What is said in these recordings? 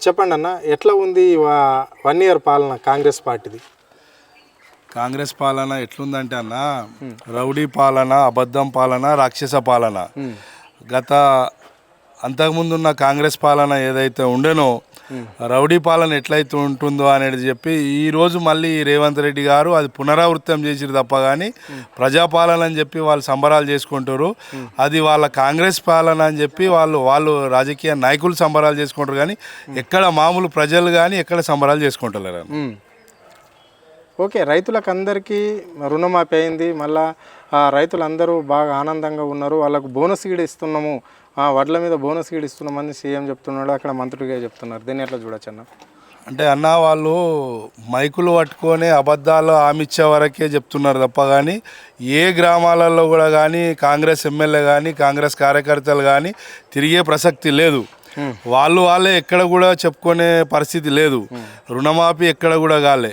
చెప్పండి అన్న, ఎట్లా ఉంది 1 ఇయర్ పాలన కాంగ్రెస్ పార్టీది? కాంగ్రెస్ పాలన ఎట్లుందంటే అన్న, రౌడీ పాలన, అబద్ధం పాలన, రాక్షస పాలన. గత అంతకుముందున్న కాంగ్రెస్ పాలన ఏదైతే ఉండేనో రౌడీ పాలన ఎట్లయితే ఉంటుందో అనేది చెప్పి ఈరోజు మళ్ళీ రేవంత్ రెడ్డి గారు అది పునరావృతం చేసిరు తప్ప కానీ ప్రజాపాలన అని చెప్పి వాళ్ళు సంబరాలు చేసుకుంటారు. అది వాళ్ళ కాంగ్రెస్ పాలన అని చెప్పి వాళ్ళు రాజకీయ నాయకులు సంబరాలు చేసుకుంటారు, కానీ ఎక్కడ మామూలు ప్రజలు కానీ ఎక్కడ సంబరాలు చేసుకుంటలేరు. ఓకే, రైతులకు అందరికీ రుణమాఫీ అయింది. మళ్ళా రైతులందరూ బాగా ఆనందంగా ఉన్నారు. వాళ్ళకు బోనస్ గీడ ఇస్తున్నాము, వడ్ల మీద బోనస్ గీడ ఇస్తున్నామని సీఎం చెప్తున్నాడు, అక్కడ మంత్రులుగా చెప్తున్నారు. దీన్ని ఎట్లా చూడొచ్చు అన్న? అంటే అన్న, వాళ్ళు మైకులు పట్టుకొని అబద్ధాలు హామీచ్చే వరకే చెప్తున్నారు తప్ప కానీ ఏ గ్రామాలలో కూడా కానీ కాంగ్రెస్ ఎమ్మెల్యే కానీ కాంగ్రెస్ కార్యకర్తలు కానీ తిరిగే ప్రసక్తి లేదు. వాళ్ళే ఎక్కడ కూడా చెప్పుకునే పరిస్థితి లేదు. రుణమాఫీ ఎక్కడ కూడా కాలే,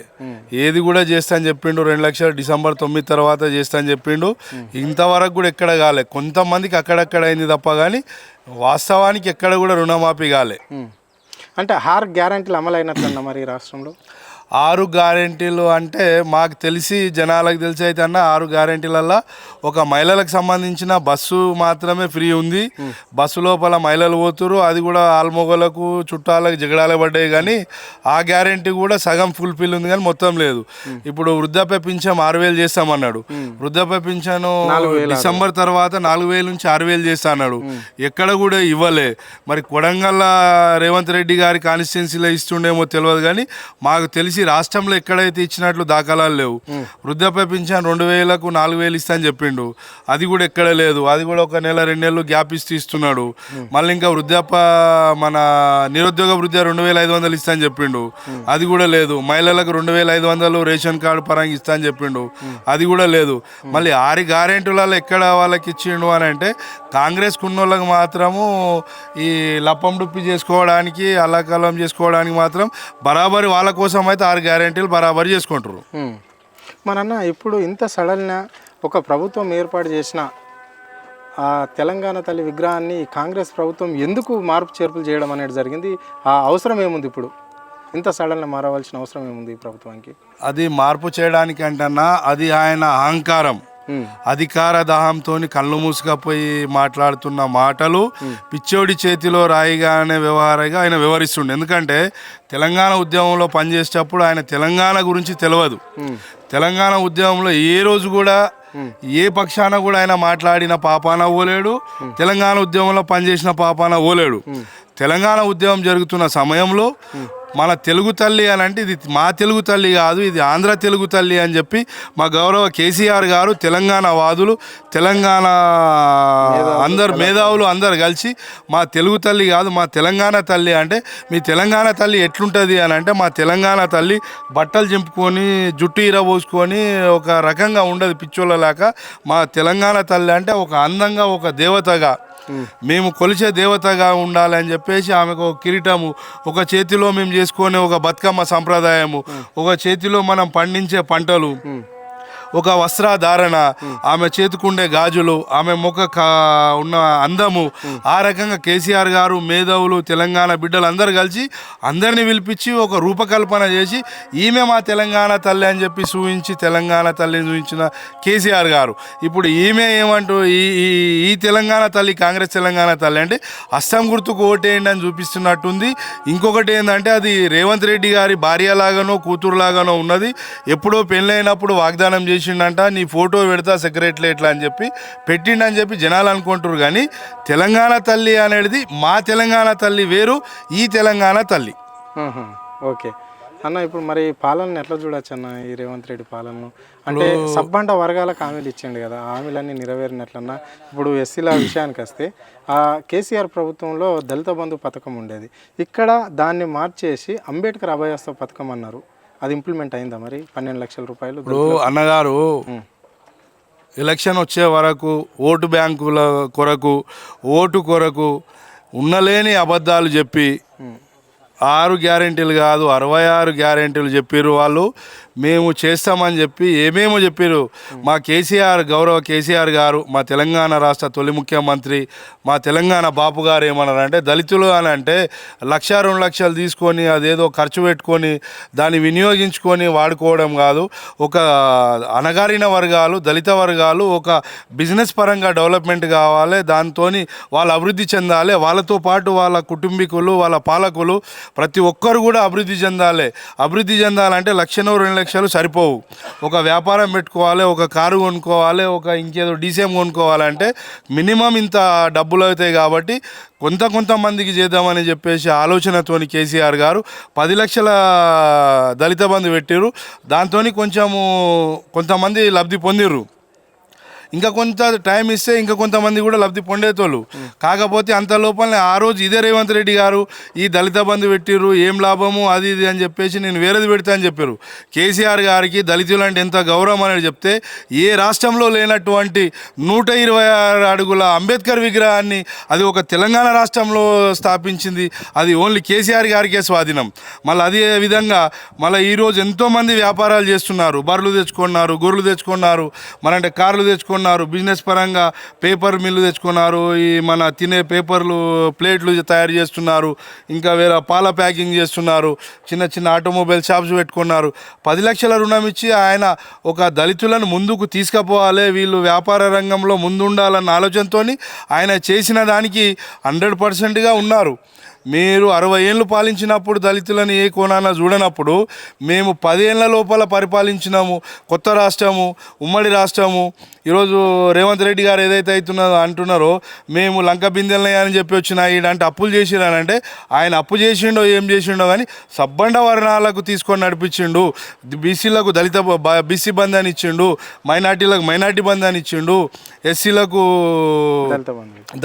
ఏది కూడా చేస్తా అని చెప్పిండు. 2 లక్షలు డిసెంబర్ 9 తర్వాత చేస్తా అని చెప్పిండు. ఇంతవరకు కూడా ఎక్కడ కాలే. కొంతమందికి అక్కడక్కడ అయింది తప్ప కానీ వాస్తవానికి ఎక్కడ కూడా రుణమాఫీ కాలే. అంటే 6 గ్యారెంటీలు అమలు అయినట్లన్న మరి రాష్ట్రంలో? 6 గ్యారెంటీలు అంటే మాకు తెలిసి జనాలకు తెలిసి అయితే అన్న 6 గ్యారెంటీలల్లో ఒక మహిళలకు సంబంధించిన బస్సు మాత్రమే ఫ్రీ ఉంది. బస్సు లోపల మహిళలు పోతురు, అది కూడా ఆల్మొగలకు చుట్టాలకు జగడాలు పడ్డాయి. కానీ ఆ గ్యారెంటీ కూడా సగం ఫుల్ఫిల్ ఉంది కానీ మొత్తం లేదు. ఇప్పుడు వృద్ధాప్య పింఛన్ 6,000 చేస్తామన్నాడు. వృద్ధాప్య పింఛను డిసెంబర్ తర్వాత 4,000 నుంచి 6,000 చేస్తా అన్నాడు. ఎక్కడ కూడా ఇవ్వలే. మరి కొడంగల్ రేవంత్ రెడ్డి గారి కాన్స్టిట్యున్సీలో ఇస్తుండేమో తెలియదు, కానీ మాకు తెలిసి రాష్ట్రంలో ఎక్కడైతే ఇచ్చినట్లు దాఖలాలు లేవు. వృద్ధాప్య పింఛన్ 2,000కు 4,000 ఇస్తా అని చెప్పిండు, అది కూడా ఎక్కడ లేదు. అది కూడా 1 నెల 2 నెలలు గ్యాప్ ఇస్తున్నాడు. మళ్ళీ ఇంకా మన నిరుద్యోగ వృద్ధి 2,500 ఇస్తా అని చెప్పిండు, అది కూడా లేదు. మహిళలకు 2,500 రేషన్ కార్డు పరంగా ఇస్తా అని చెప్పిండు, అది కూడా లేదు. మళ్ళీ 6 గ్యారెంటీలలో ఎక్కడ వాళ్ళకి ఇచ్చిండు అని అంటే కాంగ్రెస్ ఉన్నోళ్ళకి మాత్రము ఈ లప్పం డుప్పి చేసుకోవడానికి అల్లకల్లం చేసుకోవడానికి మాత్రం బరాబరి వాళ్ళ కోసం అయితే 6 గ్యారెంటీలు బరాబరి చేసుకుంటారు. మనన్న ఇప్పుడు ఇంత సడన్గా ఒక ప్రభుత్వం ఏర్పాటు చేసిన ఆ తెలంగాణ తల్లి విగ్రహాన్ని కాంగ్రెస్ ప్రభుత్వం ఎందుకు మార్పు చేర్పులు చేయడం అనేది జరిగింది? ఆ అవసరం ఏముంది? ఇప్పుడు ఇంత సడన్గా మారవలసిన అవసరం ఏముంది ఈ ప్రభుత్వానికి? అది మార్పు చేయడానికి అంటన్నా అది ఆయన అహంకారం, అధికార దాహంతో కళ్ళు మూసుకపోయి మాట్లాడుతున్న మాటలు పిచ్చోడి చేతిలో రాయిగా అనే వ్యవహారంగా ఆయన వ్యవహరిస్తుండే. ఎందుకంటే తెలంగాణ ఉద్యమంలో పనిచేసేటప్పుడు ఆయన తెలంగాణ గురించి తెలియదు. తెలంగాణ ఉద్యమంలో ఏ రోజు కూడా ఏ పక్షాన కూడా ఆయన మాట్లాడిన పాపాన ఓలేడు, తెలంగాణ ఉద్యమంలో పనిచేసిన పాపాన ఓలేడు. తెలంగాణ ఉద్యమం జరుగుతున్న సమయంలో మన తెలుగు తల్లి అని అంటే ఇది మా తెలుగు తల్లి కాదు, ఇది ఆంధ్ర తెలుగు తల్లి అని చెప్పి మా గౌరవ కేసీఆర్ గారు తెలంగాణ వాదులు, తెలంగాణ మేధావులు అందరు కలిసి మా తెలుగు తల్లి కాదు మా తెలంగాణ తల్లి అంటే, మీ తెలంగాణ తల్లి ఎట్లుంటుంది అని అంటే మా తెలంగాణ తల్లి బట్టలు చింపుకొని జుట్టు ఇరబోసుకొని ఒక రకంగా ఉండదు పిచ్చోళ్ళలాగా. మా తెలంగాణ తల్లి అంటే ఒక అందంగా ఒక దేవతగా మేము కొలిచే దేవతగా ఉండాలని చెప్పేసి ఆమెకు ఒక కిరీటము, ఒక చేతిలో మేము చేసుకునే ఒక బతుకమ్మ సంప్రదాయము, ఒక చేతిలో మనం పండించే పంటలు, ఒక వస్త్రధారణ, ఆమె చేతుకుండే గాజులు, ఆమె ఉన్న అందము, ఆ రకంగా కేసీఆర్ గారు మేధావులు తెలంగాణ బిడ్డలు అందరు కలిసి అందరినీ పిలిపించి ఒక రూపకల్పన చేసి ఈమె మా తెలంగాణ తల్లి అని చెప్పి చూపించి తెలంగాణ తల్లిని చూపించిన కేసీఆర్ గారు ఇప్పుడు ఈమె ఏమంటూ ఈ తెలంగాణ తల్లి కాంగ్రెస్ తెలంగాణ తల్లి అంటే అస్సాం గుర్తుకు ఓటేయండి అని చూపిస్తున్నట్టుంది. ఇంకొకటి ఏంటంటే అది రేవంత్ రెడ్డి గారి భార్యలాగానో కూతురులాగానో ఉన్నది. ఎప్పుడో పెళ్ళైనప్పుడు వాగ్దానం చేసి నీ ఫోటో పెడతా సెక్రటరియట్లో అని చెప్పి పెట్టిండని చెప్పి జనాలు అనుకుంటారు. కానీ తెలంగాణ తల్లి అనేది మా తెలంగాణ తల్లి వేరు, ఈ తెలంగాణ తల్లి. ఓకే అన్న, ఇప్పుడు మరి పాలనను ఎట్లా చూడొచ్చు అన్న ఈ రేవంత్ రెడ్డి పాలనను? అంటే సబ్బండ వర్గాలకు హామీలు ఇచ్చిండు కదా, హామీలన్నీ నెరవేరినట్లన్నా. ఇప్పుడు ఎస్సీల విషయానికి వస్తే కేసీఆర్ ప్రభుత్వంలో దళిత బంధు పథకం ఉండేది, ఇక్కడ దాన్ని మార్చేసి అంబేద్కర్ అభయహస్త పథకం అన్నారు. అది ఇంప్లిమెంట్ అయిందా మరి? 12 లక్షల రూపాయలు. ఇప్పుడు అన్నగారు ఎలక్షన్ వచ్చే వరకు ఓటు బ్యాంకుల కొరకు, ఓటు కొరకు ఉన్నలేని అబద్ధాలు చెప్పి 6 గ్యారెంటీలు కాదు 66 గ్యారెంటీలు చెప్పారు వాళ్ళు. మేము చేస్తామని చెప్పి ఏమేమో చెప్పారు. మా గౌరవ కేసీఆర్ గారు, మా తెలంగాణ రాష్ట్ర తొలి ముఖ్యమంత్రి, మా తెలంగాణ బాపు గారు ఏమన్నారంటే, దళితులు అని అంటే 1,00,000 2 లక్షలు తీసుకొని అదేదో ఖర్చు పెట్టుకొని దాన్ని వినియోగించుకొని వాడుకోవడం కాదు. ఒక అణగారిన వర్గాలు, దళిత వర్గాలు ఒక బిజినెస్ పరంగా డెవలప్మెంట్ కావాలి, దాంతో వాళ్ళు అభివృద్ధి చెందాలి, వాళ్ళతో పాటు వాళ్ళ కుటుంబీకులు, వాళ్ళ పాలకులు ప్రతి ఒక్కరు కూడా అభివృద్ధి చెందాలి. అభివృద్ధి చెందాలంటే 1,00,000 2 లక్షలు సరిపోవు. ఒక వ్యాపారం పెట్టుకోవాలి, ఒక కారు కొనుక్కోవాలి, ఒక ఇంకేదో డీసీఎం కొనుక్కోవాలంటే మినిమం ఇంత డబ్బులు అవుతాయి. కాబట్టి కొంతమందికి చేద్దామని చెప్పేసి ఆలోచనతోని కేసీఆర్ గారు 10 లక్షల దళిత బంధు పెట్టారు. దాంతో కొంతమంది లబ్ధి పొందిర్రు. ఇంకా కొంత టైం ఇస్తే ఇంకా కొంతమంది కూడా లబ్ధి పొందేతోళ్ళు. కాకపోతే అంత లోపలనే ఆ రోజు ఇదే రేవంత్ రెడ్డి గారు ఈ దళిత బంధు పెట్టిర్రు, ఏం లాభము అది ఇది అని చెప్పేసి నేను వేరేది పెడతా అని చెప్పారు. కేసీఆర్ గారికి దళితులు అంటే ఎంత గౌరవం అనేది చెప్తే, ఏ రాష్ట్రంలో లేనటువంటి 126 అడుగుల అంబేద్కర్ విగ్రహాన్ని అది ఒక తెలంగాణ రాష్ట్రంలో స్థాపించింది. అది ఓన్లీ కేసీఆర్ గారికే స్వాధీనం. మళ్ళీ అదే విధంగా మళ్ళీ ఈరోజు ఎంతోమంది వ్యాపారాలు చేస్తున్నారు. బర్రెలు తెచ్చుకున్నారు, గొర్రెలు తెచ్చుకున్నారు, మరంటే కార్లు తెచ్చుకున్నారు, బిజినెస్ పరంగా పేపర్ మిల్లు తెచ్చుకున్నారు, ఈ మన తినే పేపర్లు ప్లేట్లు తయారు చేస్తున్నారు, ఇంకా వేరే పాల ప్యాకింగ్ చేస్తున్నారు, చిన్న చిన్న ఆటోమొబైల్ షాప్స్ పెట్టుకున్నారు. 10 లక్షల రుణం ఇచ్చి ఆయన ఒక దళితులను ముందుకు తీసుకుపోవాలి, వీళ్ళు వ్యాపార రంగంలో ముందుండాలన్న ఆలోచనతో ఆయన చేసిన దానికి 100%గా ఉన్నారు. మీరు 60 ఏళ్ళు పాలించినప్పుడు దళితులను ఏ కోణాన చూడనప్పుడు మేము 10 ఏళ్ళ లోపల పరిపాలించినాము. కొత్త రాష్ట్రము, ఉమ్మడి రాష్ట్రము. ఈరోజు రేవంత్ రెడ్డి గారు ఏదైతే అంటున్నారో మేము లంక బిందెలనే అని చెప్పి వచ్చినాయి అంటే అప్పులు చేసిరానంటే, ఆయన అప్పు చేసిండో ఏం చేసిండో కానీ సబ్బండ వర్ణాలకు తీసుకొని నడిపించిండు. బీసీలకు బీసీ బంధాన్ని ఇచ్చిండు, మైనార్టీలకు మైనార్టీ బంధాన్ని ఇచ్చిండు, ఎస్సీలకు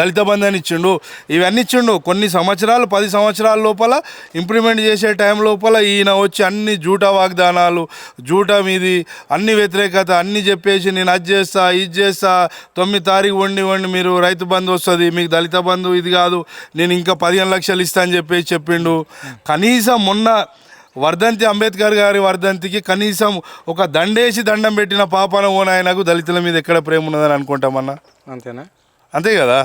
దళిత బంధాన్ని ఇచ్చిండు. ఇవన్నీ ఇచ్చిండు. కొన్ని సంవత్సరాలు 10 సంవత్సరాల లోపల ఇంప్లిమెంట్ చేసే టైం లోపల ఈయన వచ్చి అన్ని జూటా వాగ్దానాలు, జూటా మీది అన్ని వ్యతిరేకత అన్నీ చెప్పేసి నేను అది చేస్తా ఇది చేస్తా, 9 తారీఖు వండి మీరు రైతు బంధు వస్తుంది, మీకు దళిత బంధు ఇది కాదు, నేను ఇంకా 15 లక్షలు ఇస్తా అని చెప్పేసి చెప్పిండు. కనీసం మొన్న వర్ధంతి, అంబేద్కర్ గారి వర్ధంతికి కనీసం ఒక దండేసి దండం పెట్టిన పాపన ఓనాయనకు దళితుల మీద ఎక్కడ ప్రేమ ఉన్నదని అనుకుంటామన్నా. అంతేనా? అంతే కదా.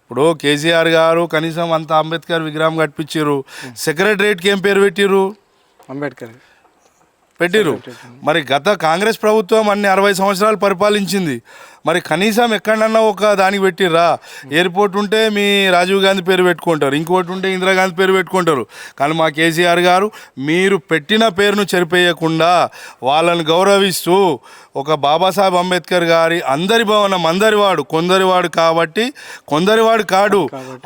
ఇప్పుడు కేసీఆర్ గారు కనీసం అంత అంబేద్కర్ విగ్రహం కట్టించారు. సెక్రటరేట్కి ఏం పేరు పెట్టిర్రు? అంబేద్కర్ పెట్టిర్రు. మరి గత కాంగ్రెస్ ప్రభుత్వం అన్ని 60 సంవత్సరాలు పరిపాలించింది. మరి కనీసం ఎక్కడన్నా ఒక దానికి పెట్టిర్రా? ఎయిర్పోర్ట్ ఉంటే మీ రాజీవ్ గాంధీ పేరు పెట్టుకుంటారు, ఇంకోటి ఉంటే ఇందిరాగాంధీ పేరు పెట్టుకుంటారు. కానీ మా కేసీఆర్ గారు మీరు పెట్టిన పేరును చెరిపేయకుండా వాళ్ళని గౌరవిస్తూ ఒక బాబాసాహెబ్ అంబేద్కర్ గారి అందరి భవనం, అందరివాడు, కొందరివాడు కాబట్టి కొందరివాడు కాడు,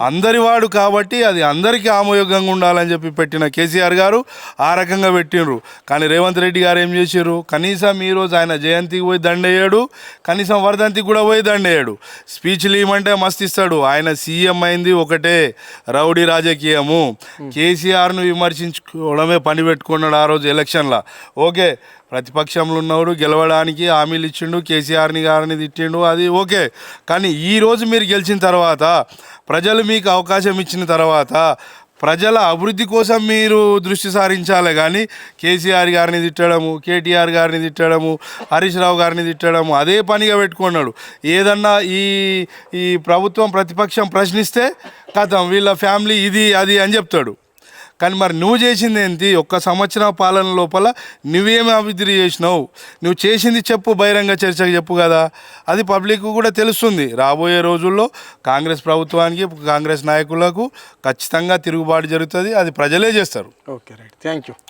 అందరివాడు కాబట్టి అది అందరికీ ఆమోయోగంగా ఉండాలని చెప్పి పెట్టిన కేసీఆర్ గారు ఆ రకంగా పెట్టిండ్రు. కానీ రేవంత్ రెడ్డి గారు ఏం చేసిర్రు? కనీసం ఈరోజు ఆయన జయంతికి పోయి దండేయడు, కనీసం వర్ధంతికి కూడా పోయి దండేయడు. స్పీచ్లు ఇవ్వమంటే మస్తు ఇస్తాడు. ఆయన సీఎం అయింది ఒకటే, రౌడీ రాజకీయము. కేసీఆర్ను విమర్శించుకోవడమే పని పెట్టుకున్నాడు ఆ రోజు ఎలక్షన్లో. ఓకే, ప్రతిపక్షంలో ఉన్నవాడు గెలవడానికి హామీలు ఇచ్చిండు, కేసీఆర్ని గారిని తిట్టిండు, అది ఓకే. కానీ ఈరోజు మీరు గెలిచిన తర్వాత, ప్రజలు మీకు అవకాశం ఇచ్చిన తర్వాత ప్రజల అభివృద్ధి కోసం మీరు దృష్టి సారించాలి. కానీ కేసీఆర్ గారిని తిట్టడము, కేటీఆర్ గారిని తిట్టడము, హరీష్ రావు గారిని తిట్టడము అదే పనిగా పెట్టుకున్నాడు. ఏదన్నా ఈ ప్రభుత్వం ప్రతిపక్షం ప్రశ్నిస్తే కథం వీళ్ళ ఫ్యామిలీ ఇది అది అని చెప్తాడు. కానీ మరి నువ్వు చేసింది ఏంటి? 1 సంవత్సరం పాలన లోపల నువ్వేమి అభివృద్ధి చేసినావు? నువ్వు చేసింది చెప్పు, బహిరంగ చర్చకు చెప్పు కదా. అది పబ్లిక్ కూడా తెలుస్తుంది. రాబోయే రోజుల్లో కాంగ్రెస్ ప్రభుత్వానికి, కాంగ్రెస్ నాయకులకు ఖచ్చితంగా తిరుగుబాటు జరుగుతుంది. అది ప్రజలే చేస్తారు. Okay, right, thank you.